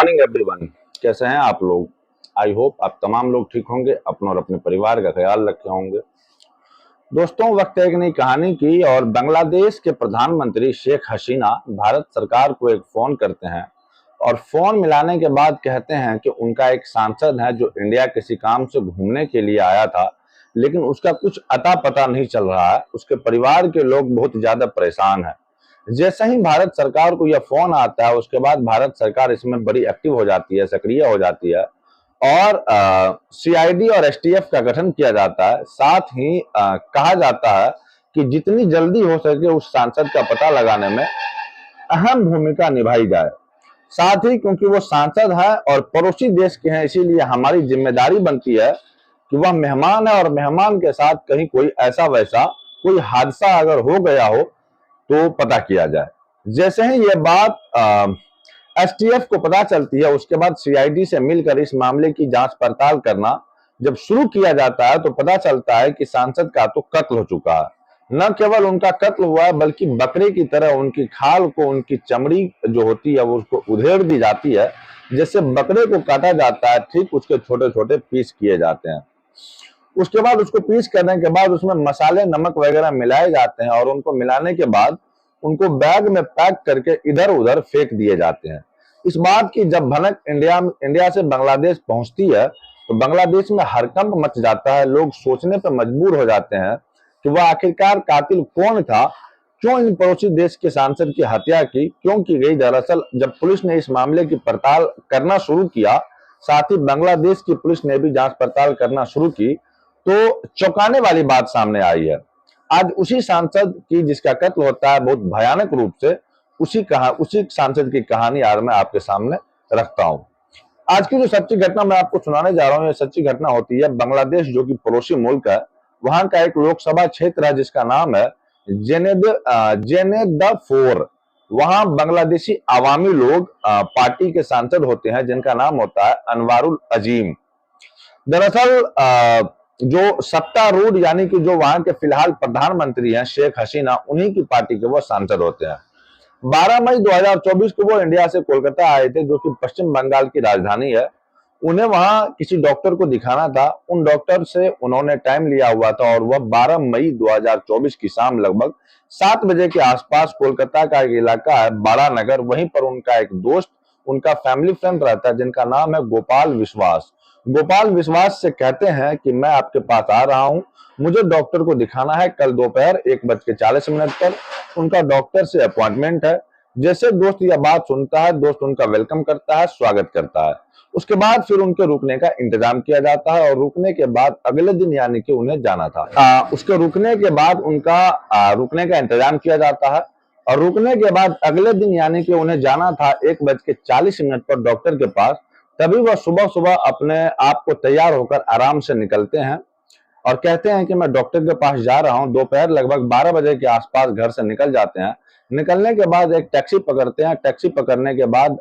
Morning everyone. कैसे हैं आप लोग? आई होप आप तमाम लोग ठीक होंगे, अपने और अपने परिवार का ख्याल रखे होंगे। दोस्तों, वक्त है एक नई कहानी की और बांग्लादेश के प्रधानमंत्री शेख हसीना भारत सरकार को एक फोन करते हैं और फोन मिलाने के बाद कहते हैं कि उनका एक सांसद है जो इंडिया किसी काम से घूमने के लिए आया था, लेकिन उसका कुछ अता पता नहीं चल रहा है। उसके परिवार के लोग बहुत ज्यादा परेशान हैं। जैसे ही भारत सरकार को यह फोन आता है, उसके बाद भारत सरकार इसमें बड़ी एक्टिव हो जाती है, सक्रिय हो जाती है और सीआईडी और एसटीएफ का गठन किया जाता है। साथ ही कहा जाता है कि जितनी जल्दी हो सके उस सांसद का पता लगाने में अहम भूमिका निभाई जाए। साथ ही क्योंकि वो सांसद है और पड़ोसी देश के हैं, इसीलिए हमारी जिम्मेदारी बनती है कि वह मेहमान है और मेहमान के साथ कहीं कोई ऐसा वैसा कोई हादसा अगर हो गया हो तो पता किया जाए। जैसे ही ये बात एसटीएफ को पता चलती है, उसके बाद सीआईडी से मिलकर इस मामले की जांच पड़ताल करना जब शुरू किया जाता है तो पता चलता है कि सांसद का तो कत्ल हो चुका है। न केवल उनका कत्ल हुआ है बल्कि बकरे की तरह उनकी खाल को, उनकी चमड़ी जो होती है वो उसको उधेड़ दी जाती है। जैसे बकरे को काटा जाता है, ठीक उसके छोटे छोटे पीस किए जाते हैं। उसके बाद उसको पीस करने के बाद उसमें मसाले, नमक वगैरह मिलाए जाते हैं और उनको मिलाने के बाद उनको बैग में पैक करके इधर उधर फेंक दिए जाते हैं। इस बात की जब भनक इंडिया से बांग्लादेश पहुंचती है तो बांग्लादेश में हड़कंप मच जाता है। लोग सोचने पर मजबूर हो जाते हैं कि वह आखिरकार कातिल कौन था, क्यों इन पड़ोसी देश के सांसद की हत्या क्यों की गई। दरअसल जब पुलिस ने इस मामले की पड़ताल करना शुरू किया, साथ ही बांग्लादेश की पुलिस ने भी जांच पड़ताल करना शुरू की, तो चौंकाने वाली बात सामने आई है। आज उसी सांसद की जिसका कत्ल होता है बहुत भयानक रूप से, उसी सांसद की कहानी आज मैं आपके सामने रखता हूं। आज की जो सच्ची घटना मैं आपको सुनाने जा रहा हूं, यह सच्ची घटना होती है बांग्लादेश, जो कि पड़ोसी मुल्क है। वहां का एक लोकसभा क्षेत्र है जिसका नाम है जेनेद-फोर। वहां बांग्लादेशी आवामी लोग पार्टी के सांसद होते हैं जिनका नाम होता है अनवारुल अजीम। दरअसल जो सत्तारूढ़ यानी कि जो वहां के फिलहाल प्रधानमंत्री हैं शेख हसीना, उन्हीं की पार्टी के वो सांसद होते हैं। 12 मई 2024 को वो इंडिया से कोलकाता आए थे, जो कि पश्चिम बंगाल की राजधानी है। उन्हें वहां किसी डॉक्टर को दिखाना था। उन डॉक्टर से उन्होंने टाइम लिया हुआ था और वह 12 मई 2024 की शाम लगभग 7 बजे के आसपास कोलकाता का एक इलाका है बाड़ा नगर, वहीं पर उनका एक दोस्त, उनका फैमिली फ्रेंड रहता है जिनका नाम है गोपाल विश्वास। गोपाल विश्वास से कहते हैं कि मैं आपके पास आ रहा हूं, मुझे डॉक्टर को दिखाना है कल दोपहर 1:40 पर। उनका डॉक्टर से अपॉइंटमेंट है। जैसे दोस्त यह बात सुनता है, दोस्त उनका वेलकम करता है, स्वागत करता है। उसके बाद फिर उनके रुकने का इंतजाम किया जाता है और रुकने के बाद अगले दिन यानी कि उन्हें जाना था, उसके रुकने के बाद उनका रुकने का इंतजाम किया जाता है और रुकने के बाद अगले दिन यानी कि उन्हें जाना था 1:40 पर डॉक्टर के पास। तभी वह सुबह सुबह अपने आप को तैयार होकर आराम से निकलते हैं और कहते हैं कि मैं डॉक्टर के पास जा रहा हूं। दोपहर लगभग 12 बजे के आसपास घर से निकल जाते हैं। निकलने के बाद एक टैक्सी पकड़ते हैं। टैक्सी पकड़ने के बाद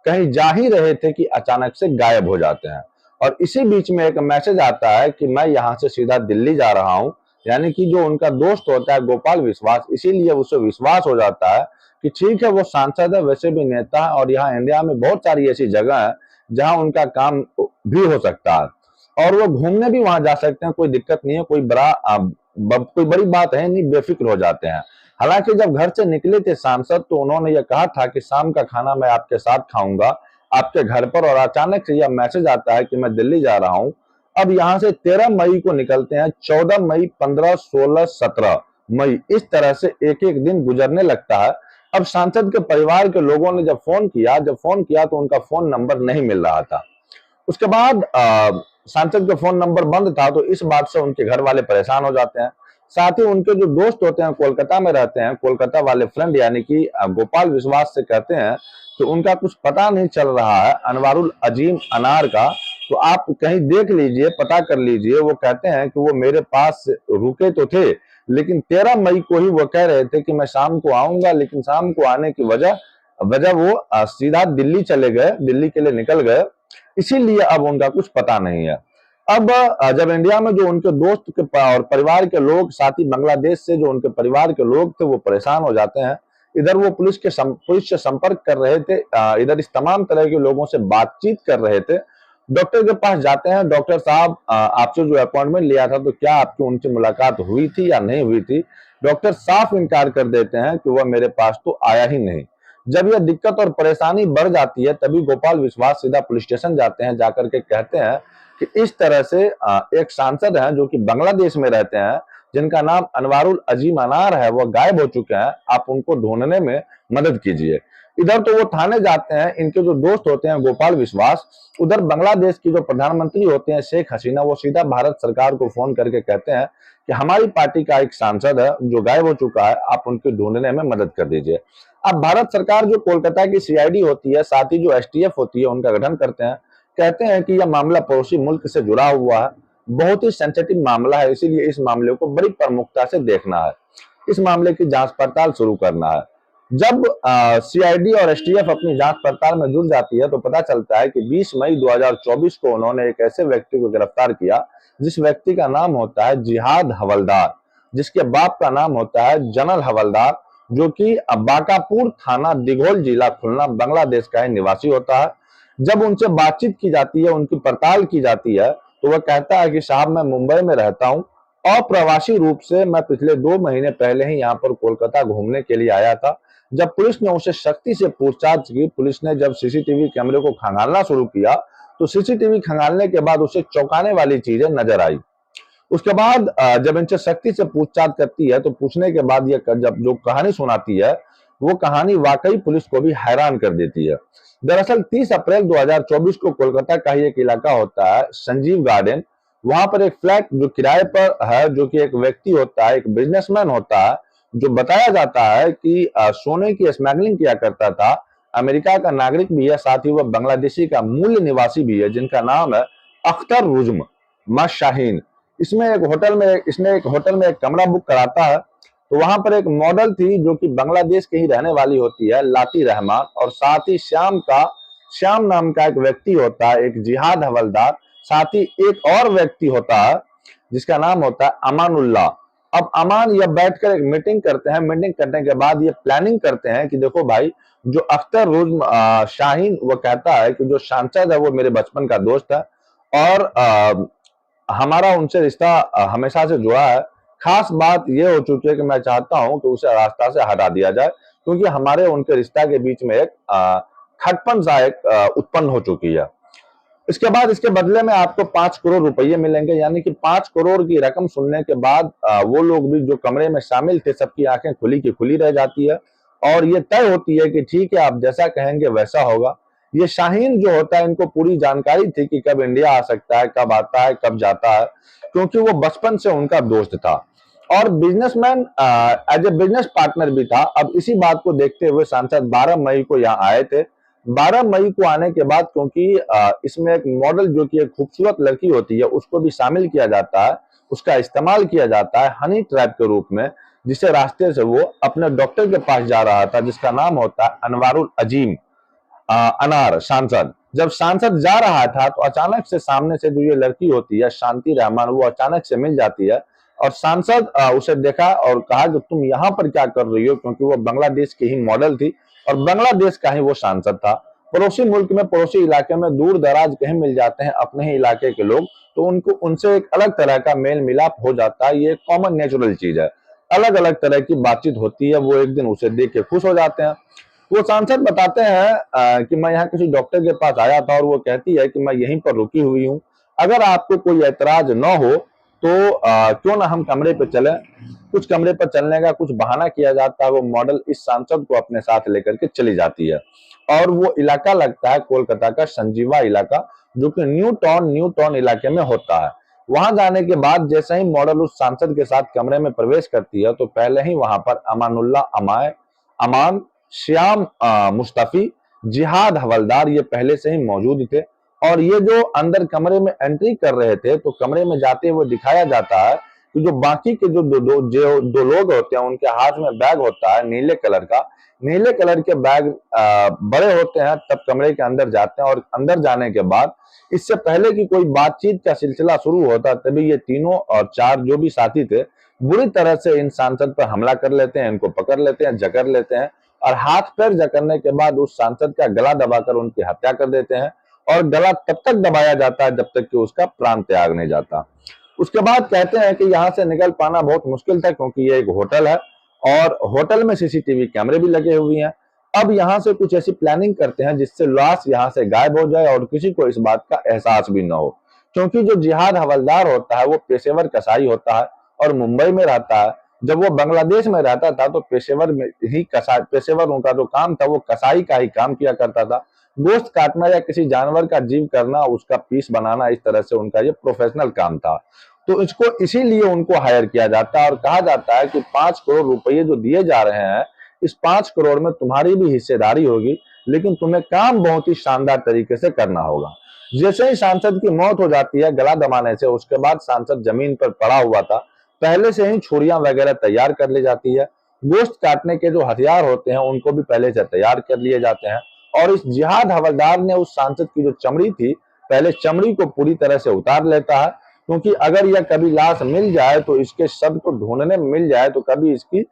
कहीं जा ही रहे थे कि अचानक से गायब हो जाते हैं और इसी बीच में एक मैसेज आता है कि मैं यहां से सीधा दिल्ली जा रहा हूं। यानी कि जो उनका दोस्त होता है गोपाल विश्वास, इसीलिए उसे विश्वास हो जाता है कि ठीक है वो सांसद है, वैसे भी नेता है और यहाँ इंडिया में बहुत सारी ऐसी जगह है जहां उनका काम भी हो सकता है और वो घूमने भी वहां जा सकते हैं। कोई दिक्कत नहीं है, कोई बड़ी बात है नहीं, बेफिक्र हो जाते हैं। हालांकि जब घर से निकले थे सांसद तो उन्होंने यह कहा था कि शाम का खाना मैं आपके साथ खाऊंगा आपके घर पर, और अचानक से यह मैसेज आता है कि मैं दिल्ली जा रहा हूं। अब यहां से 13 मई को निकलते हैं, 14 मई, 15, 16, 17 मई, इस तरह से एक एक दिन गुजरने लगता है। अब सांसद के परिवार के लोगों ने जब फोन किया तो उनका फोन नंबर नहीं मिल रहा था। उसके बाद सांसद का फोन नंबर बंद था, तो इस बात से उनके घर वाले परेशान हो जाते हैं। साथ ही उनके जो दोस्त होते हैं कोलकाता में रहते हैं, कोलकाता वाले फ्रेंड यानी कि गोपाल विश्वास से कहते हैं कि उनका कुछ पता नहीं चल रहा है अनवारुल अजीम अनार का, तो आप कहीं देख लीजिए, पता कर लीजिए। वो कहते हैं कि वो मेरे पास रुके तो थे, लेकिन 13 मई को ही वो कह रहे थे कि मैं शाम को आऊंगा, लेकिन शाम को आने की वजह वो सीधा दिल्ली चले गए, दिल्ली के लिए निकल गए, इसीलिए अब उनका कुछ पता नहीं है। अब जब इंडिया में जो उनके दोस्त के और परिवार के लोग, साथ ही बांग्लादेश से जो उनके परिवार के लोग थे, वो परेशान हो जाते हैं। इधर वो पुलिस से संपर्क कर रहे थे, इधर इस तमाम तरह के लोगों से बातचीत कर रहे थे। डॉक्टर के पास जाते हैं, डॉक्टर साहब आपसे जो अपॉइंटमेंट लिया था तो क्या आपकी उनसे मुलाकात हुई थी या नहीं हुई थी? डॉक्टर साफ इनकार कर देते हैं कि वह मेरे पास तो आया ही नहीं। जब यह दिक्कत और परेशानी बढ़ जाती है तभी गोपाल विश्वास सीधा पुलिस स्टेशन जाते हैं, जाकर के कहते हैं कि इस तरह से एक सांसद हैं जो कि बांग्लादेश में रहते हैं, जिनका नाम अनवारुल अजीम अनार है, वो गायब हो चुके हैं, आप उनको ढूंढने में मदद कीजिए। इधर तो वो थाने जाते हैं, इनके जो दोस्त होते हैं गोपाल विश्वास, उधर बांग्लादेश की जो प्रधानमंत्री होते हैं शेख हसीना, वो सीधा भारत सरकार को फोन करके कहते हैं कि हमारी पार्टी का एक सांसद है जो गायब हो चुका है, आप उनके ढूंढने में मदद कर दीजिए। अब भारत सरकार जो कोलकाता की सीआईडी होती है, साथ ही जो एसटीएफ होती है, उनका गठन करते हैं। कहते हैं कि यह मामला पड़ोसी मुल्क से जुड़ा हुआ है, बहुत ही सेंसिटिव मामला है, इसीलिए इस मामले को बड़ी प्रमुखता से देखना है, इस मामले की जांच पड़ताल शुरू करना है। जब सीआईडी और एसटीएफ अपनी जांच पड़ताल में जुट जाती है तो पता चलता है कि 20 मई 2024 को उन्होंने एक ऐसे व्यक्ति को गिरफ्तार किया जिस व्यक्ति का नाम होता है जिहाद हवलदार, जिसके बाप का नाम होता है जनरल हवलदार, जो कि बाकापुर थाना दिघोल जिला खुलना बांग्लादेश का निवासी होता है। जब उनसे बातचीत की जाती है, उनकी पड़ताल की जाती है, तो वह कहता है कि साहब मैं मुंबई में रहता हूं, अप्रवासी रूप से मैं पिछले 2 महीने पहले ही यहाँ पर कोलकाता घूमने के लिए आया था। जब पुलिस ने उसे सख्ती से पूछताछ की, पुलिस ने जब सीसीटीवी कैमरे को खंगालना शुरू किया तो सीसीटीवी खंगालने के बाद उसे चौंकाने वाली चीजें नजर आई। उसके बाद जब इनसे सख्ती से पूछताछ करती है तो पूछने के बाद ये जब जो कहानी सुनाती है वो कहानी वाकई पुलिस को भी हैरान कर देती है। दरअसल 30 अप्रैल 2024 को कोलकाता का ही एक इलाका होता है संजीव गार्डन, वहां पर एक फ्लैट जो किराए पर है, जो कि एक व्यक्ति होता है, एक बिजनेसमैन होता है, जो बताया जाता है कि सोने की स्मगलिंग किया करता था, अमेरिका का नागरिक भी है, साथ ही वह बांग्लादेशी का मूल निवासी भी है, जिनका नाम है अख्तर रुज्म शाहीन। इसने एक होटल में एक कमरा बुक कराता है, तो वहां पर एक मॉडल थी जो कि बांग्लादेश के ही रहने वाली होती है, लाती रहमान, और साथ ही श्याम नाम का एक व्यक्ति होता है, एक जिहाद हवलदार, साथ ही एक और व्यक्ति होता है जिसका नाम होता है अमानुल्लाह। अब अमान यह बैठकर एक मीटिंग करते हैं, मीटिंग करने के बाद ये प्लानिंग करते हैं कि देखो भाई, जो अख्तर रुज्म शाहीन वो कहता है कि जो सांसद है वो मेरे बचपन का दोस्त है और हमारा उनसे रिश्ता हमेशा से जुड़ा है। खास बात यह हो चुकी है कि मैं चाहता हूं कि उसे रास्ता से हटा दिया जाए, क्योंकि हमारे उनके रिश्ता के बीच में एक खटपन सा एक उत्पन्न हो चुकी है। इसके बाद इसके बदले में आपको 5 करोड़ रुपये मिलेंगे, यानी कि 5 करोड़ की रकम सुनने के बाद वो लोग भी जो कमरे में शामिल थे, सबकी आंखें खुली की खुली रह जाती है और ये तय होती है कि ठीक है, आप जैसा कहेंगे वैसा होगा। ये शाहीन जो होता है, इनको पूरी जानकारी थी कि कब इंडिया आ सकता है, कब आता है, कब जाता है, क्योंकि वो बचपन से उनका दोस्त था और businessman as a business partner भी था। अब इसी बात को देखते हुए सांसद 12 मई को यहाँ आए थे। 12 मई को आने के बाद, क्योंकि इसमें एक मॉडल जो कि एक खूबसूरत लड़की होती है उसको भी शामिल किया जाता है, उसका इस्तेमाल किया जाता है हनी ट्रैप के रूप में, जिससे रास्ते से वो अपने डॉक्टर के पास जा रहा था जिसका नाम होता है अनवारुल अजीम अनार सांसद। जब सांसद जा रहा था तो अचानक से सामने से जो ये लड़की होती है शांति रहमान, वो अचानक से मिल जाती है और सांसद उसे देखा और कहा कि तुम यहाँ पर क्या कर रही हो, क्योंकि वो बांग्लादेश की ही मॉडल थी और बांग्लादेश का ही वो सांसद था। पड़ोसी मुल्क में, पड़ोसी इलाके में दूर दराज कहीं मिल जाते हैं अपने ही इलाके के लोग, तो उनको उनसे एक अलग तरह का मेल मिलाप हो जाता है। ये कॉमन नेचुरल चीज है, अलग अलग तरह की बातचीत होती है। वो एक दिन उसे देख के खुश हो जाते हैं। वो सांसद बताते हैं कि मैं यहाँ किसी डॉक्टर के पास आया था और वो कहती है कि मैं यहीं पर रुकी हुई हूँ, अगर आपको कोई ऐतराज न हो तो क्यों ना हम कमरे पे चले। कुछ कमरे पर चलने का कुछ बहाना किया जाता है, वो मॉडल इस सांसद को अपने साथ लेकर के चली जाती है और वो इलाका लगता है कोलकाता का संजीवा इलाका, जो कि न्यू टाउन इलाके में होता है। वहां जाने के बाद जैसे ही मॉडल उस सांसद के साथ कमरे में प्रवेश करती है तो पहले ही वहां पर अमान, श्याम मुस्तफी, जिहाद हवलदार ये पहले से ही मौजूद थे और ये जो अंदर कमरे में एंट्री कर रहे थे, तो कमरे में जाते हुए दिखाया जाता है कि जो बाकी के जो दो लोग होते हैं उनके हाथ में बैग होता है नीले कलर का। नीले कलर के बैग बड़े होते हैं, तब कमरे के अंदर जाते हैं और अंदर जाने के बाद इससे पहले कि कोई बातचीत का सिलसिला शुरू होता तभी ये तीनों और 4 जो भी साथी थे बुरी तरह से इन सांसद पर हमला कर लेते हैं, इनको पकड़ लेते हैं, जकड़ लेते हैं और हाथ पैर जकड़ने के बाद उस सांसद का गला दबाकर उनकी हत्या कर देते हैं। और गला तब तक दबाया जाता है जब तक कि उसका प्राण त्याग नहीं जाता। उसके बाद कहते हैं कि यहाँ से निकल पाना बहुत मुश्किल था, क्योंकि ये एक होटल है और होटल में सीसीटीवी कैमरे भी लगे हुए हैं। अब यहाँ से कुछ ऐसी प्लानिंग करते हैं जिससे लाश यहाँ से गायब हो जाए और किसी को इस बात का एहसास भी न हो, क्योंकि जो जिहाद हवलदार होता है वो पेशेवर कसाई होता है और मुंबई में रहता है। जब वो बांग्लादेश में रहता था तो पेशेवर में ही कसाई, पेशेवर उनका जो काम था वो कसाई का ही काम किया करता था। गोश्त काटना या किसी जानवर का जीव करना, उसका पीस बनाना, इस तरह से उनका ये प्रोफेशनल काम था। तो इसको इसीलिए उनको हायर किया जाता है और कहा जाता है कि 5 करोड़ रुपए जो दिए जा रहे हैं, इस 5 करोड़ में तुम्हारी भी हिस्सेदारी होगी, लेकिन तुम्हें काम बहुत ही शानदार तरीके से करना होगा। जैसे ही सांसद की मौत हो जाती है गला दबाने से, उसके बाद सांसद जमीन पर पड़ा हुआ था, पहले से ही छुरियां वगैरह तैयार कर ली जाती है। गोश्त काटने के जो हथियार होते हैं उनको भी पहले से तैयार कर लिए जाते हैं। और इस जिहाद हवलदार ने उस सांसद की जो चमड़ी थी, पहले चमड़ी को पूरी तरह से उतार लेता है, क्योंकि अगर यह कभी लाश मिल जाए तो इसके शव को ढूंढने में मिल जाए तो कभी इसकी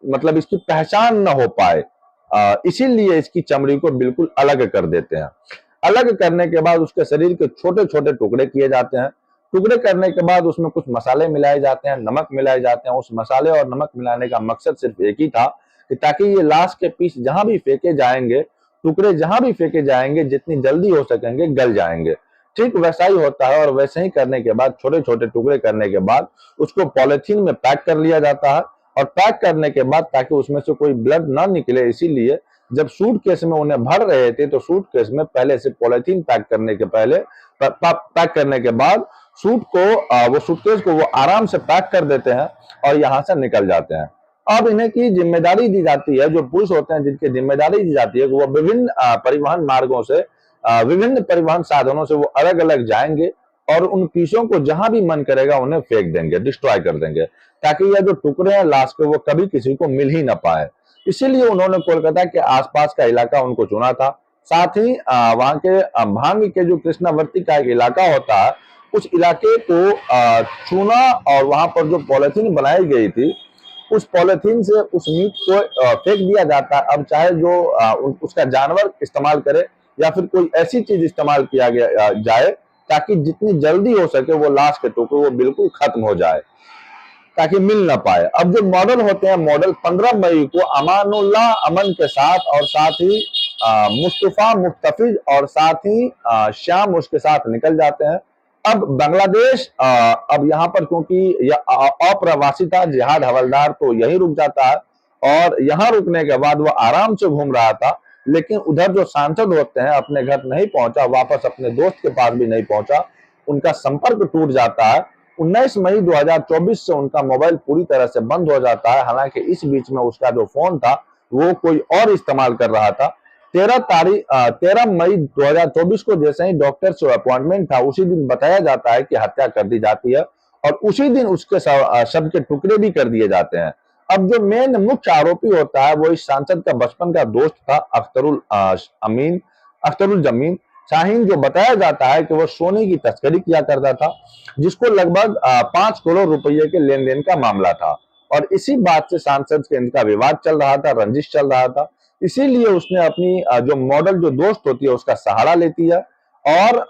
मतलब इसकी पहचान न हो पाए। इसीलिए इसकी चमड़ी को बिल्कुल अलग कर देते हैं। अलग करने के बाद उसके शरीर के छोटे छोटे टुकड़े किए जाते हैं। टुकड़े करने के बाद उसमें कुछ मसाले मिलाए जाते हैं, नमक मिलाए जाते हैं। उस मसाले और नमक मिलाने का मकसद सिर्फ एक ही था कि ताकि ये लाश के पीस जहां भी फेंके जाएंगे, टुकड़े जहां भी फेंके जाएंगे, जितनी जल्दी हो सकेंगे गल जाएंगे। ठीक वैसा ही होता है। और वैसे ही करने के बाद, छोटे छोटे टुकड़े करने के बाद उसको पॉलिथीन में पैक कर लिया जाता है। और पैक करने के बाद ताकि उसमें से कोई ब्लड ना निकले, इसीलिए जब सूटकेस में उन्हें भर रहे थे तो सूटकेस में पहले से पॉलिथीन पैक करने के पहले पैक करने के बाद वो सूटकेस को वो आराम से पैक कर देते हैं और यहाँ से निकल जाते हैं। अब इन्हें की जिम्मेदारी दी जाती है, जो पुरुष होते हैं जिनकी जिम्मेदारी दी जाती है कि वो विभिन्न परिवहन मार्गों से, विभिन्न परिवहन साधनों से वो अलग अलग जाएंगे और उन पीसों को जहां भी मन करेगा उन्हें फेंक देंगे, डिस्ट्रॉय कर देंगे, ताकि यह जो टुकड़े हैं लाश के वो कभी किसी को मिल ही ना पाए। इसीलिए उन्होंने कोलकाता के आसपास का इलाका उनको चुना था। साथ ही वहां के भांग के जो कृष्णावर्ती का एक इलाका होता है, उस इलाके को चुना और वहां पर जो पॉलिथीन बनाई गई थी, उस पॉलिथीन से उस मीट को फेंक दिया जाता है। अब चाहे जो उसका जानवर इस्तेमाल करे या फिर कोई ऐसी चीज इस्तेमाल किया गया जाए ताकि जितनी जल्दी हो सके वो लाश के टुकड़े वो बिल्कुल खत्म हो जाए, ताकि मिल ना पाए। अब जो मॉडल होते हैं, मॉडल 15 मई को अमानुल्लाह अमन के साथ और साथ ही मुस्तफा मुस्तफिज और साथ ही श्याम उसके साथ निकल जाते हैं। अब बांग्लादेश, अब यहाँ पर क्योंकि यह अप्रवासी था, जिहाद हवलदार तो यही रुक जाता है और यहाँ रुकने के बाद वह आराम से घूम रहा था। लेकिन उधर जो सांसद होते हैं अपने घर नहीं पहुंचा, वापस अपने दोस्त के पास भी नहीं पहुंचा, उनका संपर्क टूट जाता है। 19 मई 2024 से उनका मोबाइल पूरी तरह से बंद हो जाता है। हालांकि इस बीच में उसका जो फोन था वो कोई और इस्तेमाल कर रहा था। 13 मई 2024 को जैसे ही डॉक्टर से अपॉइंटमेंट था, उसी दिन बताया जाता है कि हत्या कर दी जाती है और उसी दिन उसके शव के टुकड़े भी कर दिए जाते हैं। अब जो मेन मुख्य आरोपी होता है वो इस सांसद का बचपन का दोस्त था, अख्तरुल जमीन शाहीन, जो बताया जाता है कि वो सोने की तस्करी किया करता था, जिसको लगभग 5 करोड़ रुपए के लेन देन का मामला था। और इसी बात से सांसद के इनका विवाद चल रहा था, रंजिश चल रहा था। इसीलिए उसने अपनी जो मॉडल जो दोस्त होती है उसका सहारा लेती है और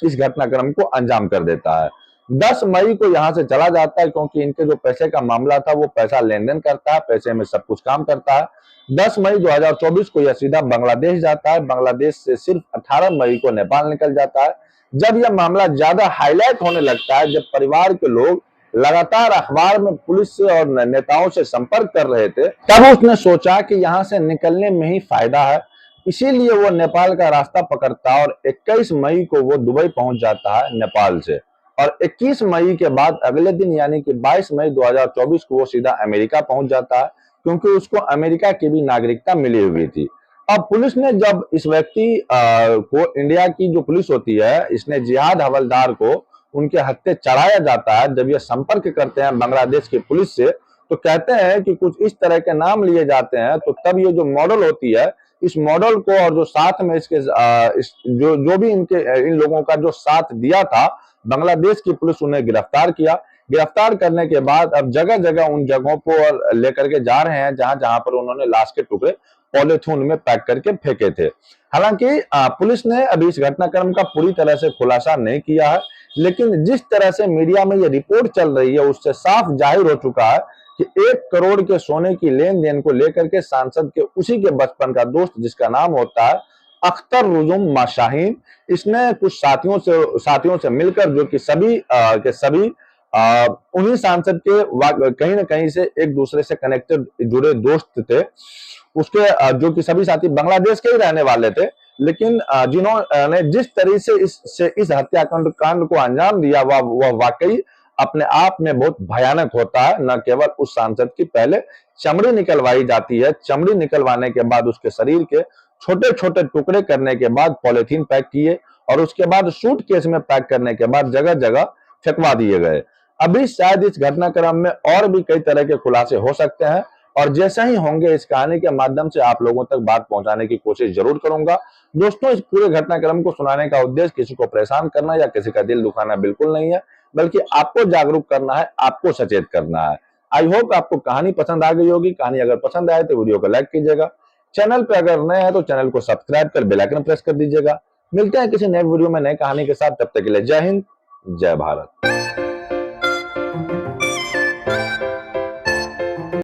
इस घटनाक्रम को अंजाम कर देता है। 10 मई को यहाँ से चला जाता है, क्योंकि इनके जो पैसे का मामला था वो पैसा लेन देन करता है, पैसे में सब कुछ काम करता है। 10 मई 2024 को यह सीधा बांग्लादेश जाता है। बांग्लादेश से सिर्फ 18 मई को नेपाल निकल जाता है। जब यह मामला ज्यादा हाईलाइट होने लगता है, जब परिवार के लोग लगातार अखबार में पुलिस से और नेताओं से संपर्क कर रहे थे, तब उसने सोचा कि यहाँ से निकलने में ही फायदा है। इसीलिए वो नेपाल का रास्ता पकड़ता है और 21 मई को वो दुबई पहुंच जाता है नेपाल से। और 21 मई के बाद अगले दिन यानी कि 22 मई 2024 को वो सीधा अमेरिका पहुंच जाता है, क्योंकि उसको अमेरिका की भी नागरिकता मिली हुई थी। अब पुलिस ने जब इस व्यक्ति को, इंडिया की जो पुलिस होती है, इसने जिहाद हवलदार को उनके हत्थे चढ़ाया जाता है। जब ये संपर्क करते हैं बांग्लादेश की पुलिस से तो कहते हैं कि कुछ इस तरह के नाम लिए जाते हैं। तो तब ये जो मॉडल होती है इस मॉडल को और जो साथ में इसके जो भी इन लोगों का जो साथ दिया था, बांग्लादेश की पुलिस उन्हें गिरफ्तार किया। गिरफ्तार करने के बाद अब जगह जगह उन जगहों पर लेकर के जा रहे हैं जहां जहां पर उन्होंने लाश के टुकड़े पॉलीथीन में पैक करके फेंके थे। हालांकि पुलिस ने अभी इस घटनाक्रम का पूरी तरह से खुलासा नहीं किया है, लेकिन जिस तरह से मीडिया में ये रिपोर्ट चल रही है उससे साफ जाहिर हो चुका है कि 1 करोड़ के सोने की लेन देन को लेकर के सांसद के उसी के बचपन का दोस्त जिसका नाम होता है अख्तर रुजुम माशाहीन, इसने कुछ साथियों से मिलकर जो कि सभी उन्हीं सांसद के कहीं ना कहीं से एक दूसरे से कनेक्टेड जुड़े दोस्त थे, उसके जो कि सभी साथी बांग्लादेश के ही रहने वाले थे, लेकिन जिन्होंने जिस तरीके से इस हत्याकांड को अंजाम दिया वह वाकई अपने आप में बहुत भयानक होता है। न केवल उस सांसद की पहले चमड़ी निकलवाई जाती है, चमड़ी निकलवाने के बाद उसके शरीर के छोटे छोटे टुकड़े करने के बाद पॉलीथीन पैक किए और उसके बाद सूटकेस में पैक करने के बाद जगह जगह फेंकवा दिए गए। अभी शायद इस घटनाक्रम में और भी कई तरह के खुलासे हो सकते हैं और जैसे ही होंगे इस कहानी के माध्यम से आप लोगों तक बात पहुंचाने की कोशिश जरूर करूंगा। दोस्तों, इस पूरे घटनाक्रम को सुनाने का उद्देश्य किसी को परेशान करना या किसी का दिल दुखाना बिल्कुल नहीं है, बल्कि आपको जागरूक करना है, आपको सचेत करना है। आई होप आपको कहानी पसंद आ गई होगी। कहानी अगर पसंद आए तो वीडियो को लाइक कीजिएगा। चैनल पे अगर नए हैं तो चैनल को सब्सक्राइब कर बेल आइकन प्रेस कर दीजिएगा। मिलते हैं किसी नए वीडियो में नई कहानी के साथ, तब तक के लिए जय हिंद, जय भारत।